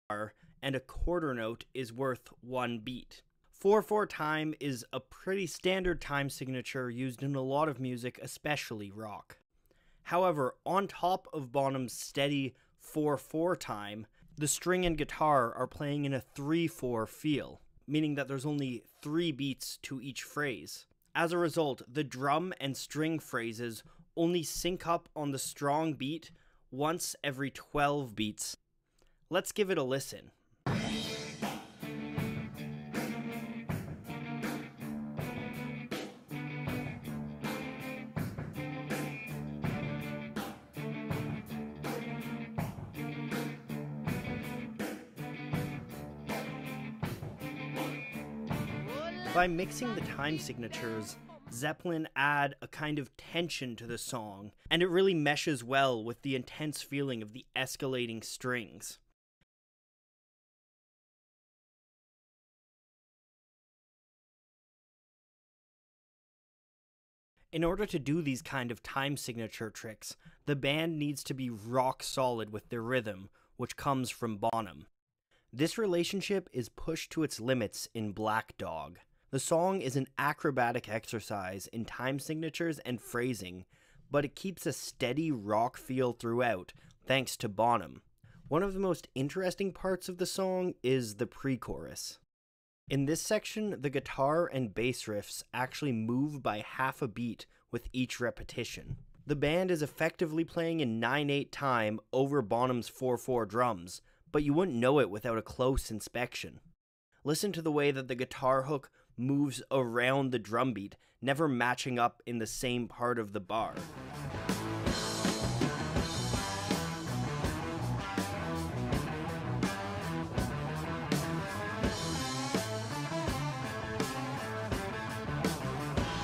and a quarter note is worth 1 beat. 4/4 time is a pretty standard time signature used in a lot of music, especially rock. However, on top of Bonham's steady 4/4 time, the string and guitar are playing in a 3/4 feel, meaning that there's only 3 beats to each phrase. As a result, the drum and string phrases only sync up on the strong beat once every 12 beats. Let's give it a listen. By mixing the time signatures, Zeppelin add a kind of tension to the song, and it really meshes well with the intense feeling of the escalating strings. In order to do these kind of time signature tricks, the band needs to be rock solid with their rhythm, which comes from Bonham. This relationship is pushed to its limits in Black Dog. The song is an acrobatic exercise in time signatures and phrasing, but it keeps a steady rock feel throughout, thanks to Bonham. One of the most interesting parts of the song is the pre-chorus. In this section, the guitar and bass riffs actually move by half a beat with each repetition. The band is effectively playing in 9/8 time over Bonham's 4/4 drums, but you wouldn't know it without a close inspection. Listen to the way that the guitar hook moves around the drum beat, never matching up in the same part of the bar.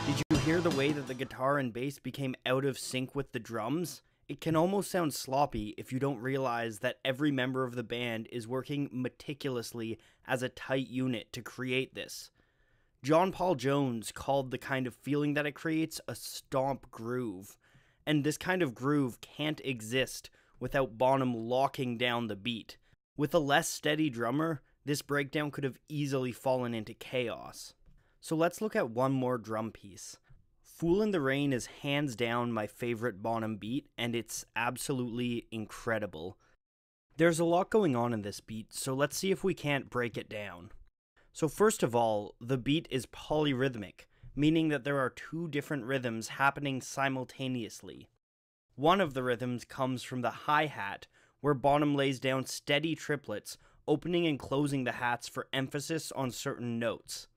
Did you hear the way that the guitar and bass became out of sync with the drums? It can almost sound sloppy if you don't realize that every member of the band is working meticulously as a tight unit to create this. John Paul Jones called the kind of feeling that it creates a stomp groove, and this kind of groove can't exist without Bonham locking down the beat. With a less steady drummer, this breakdown could have easily fallen into chaos. So let's look at one more drum piece. Fool in the Rain is hands down my favorite Bonham beat, and it's absolutely incredible. There's a lot going on in this beat, so let's see if we can't break it down. So first of all, the beat is polyrhythmic, meaning that there are 2 different rhythms happening simultaneously. One of the rhythms comes from the hi-hat, where Bonham lays down steady triplets, opening and closing the hats for emphasis on certain notes.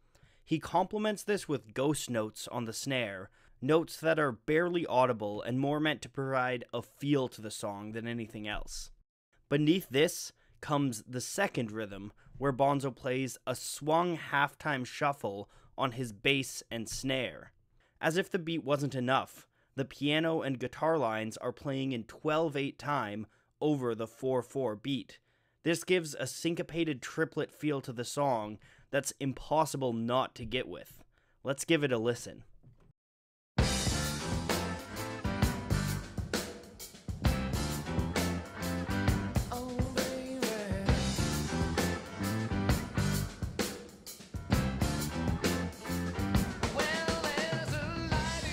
He complements this with ghost notes on the snare, notes that are barely audible and more meant to provide a feel to the song than anything else. Beneath this comes the second rhythm, where Bonzo plays a swung halftime shuffle on his bass and snare. As if the beat wasn't enough, the piano and guitar lines are playing in 12/8 time over the 4/4 beat. This gives a syncopated triplet feel to the song that's impossible not to get with. Let's give it a listen.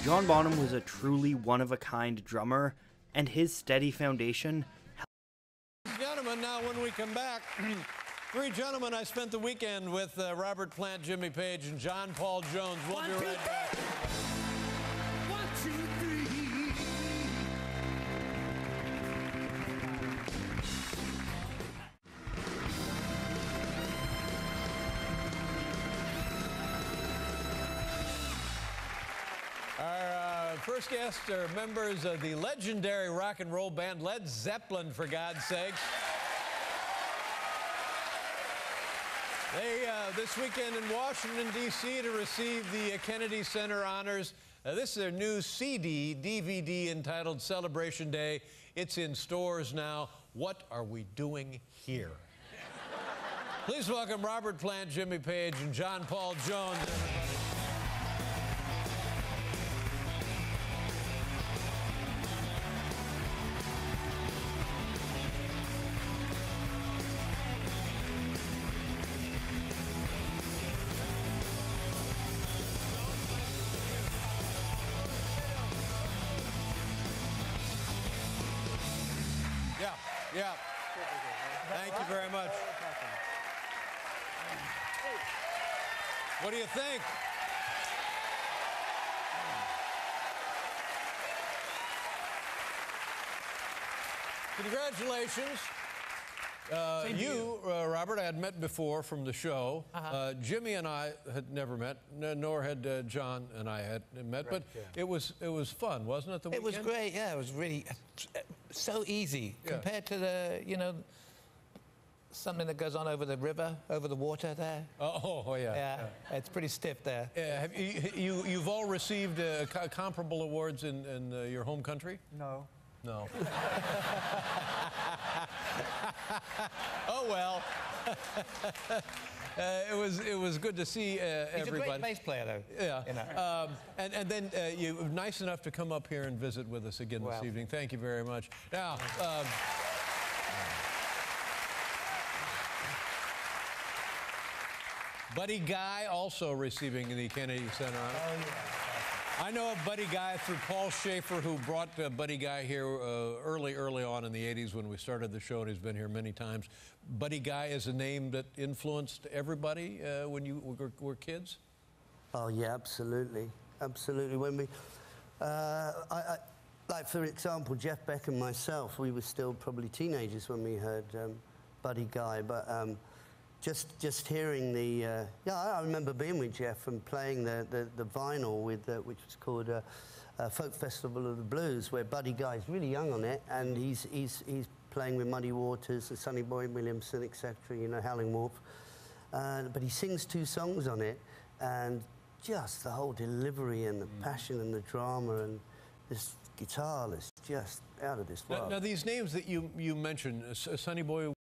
John Bonham was a truly one-of-a-kind drummer, and his steady foundation. Gentlemen, now when we come back, 3 gentlemen I spent the weekend with, Robert Plant, Jimmy Page, and John Paul Jones. We'll be right back. 1, 2, 3. Our first guests are members of the legendary rock and roll band Led Zeppelin, for God's sakes. They, this weekend in Washington, D.C. to receive the Kennedy Center honors. This is their new CD, DVD entitled Celebration Day. It's in stores now. What are we doing here? Please welcome Robert Plant, Jimmy Page, and John Paul Jones, everybody. Yeah. Thank you very much. What do you think? Congratulations. Robert, I had met before from the show. Jimmy and I had never met, nor had John and I had met. But it was fun, wasn't it? The weekend? It was great. Yeah, it was really so easy compared to the something that goes on over the river, over the water there. Oh yeah. Yeah, it's pretty stiff there. Have you've all received comparable awards in your home country? No. No. Oh well. It was good to see everybody. He's a great bass player, though. Yeah. You know. And then you were nice enough to come up here and visit with us again this evening. Thank you very much. Now. Buddy Guy also receiving the Kennedy Center Honor. Oh, yeah. I know a Buddy Guy through Paul Schaefer, who brought Buddy Guy here early on in the 80s when we started the show, and he's been here many times. Buddy Guy is a name that influenced everybody when you were kids? Oh, yeah, absolutely. Absolutely. When we... like, for example, Jeff Beck and myself, we were still probably teenagers when we heard Buddy Guy, but... Just hearing the... I remember being with Jeff and playing the vinyl with which was called Folk Festival of the Blues, where Buddy Guy's really young on it, and he's playing with Muddy Waters, and Sonny Boy Williamson, etc., you know, Howling Wolf. But he sings 2 songs on it, and just the whole delivery and the passion and the drama and this guitar is just out of this world. Now these names that you mentioned, Sonny Boy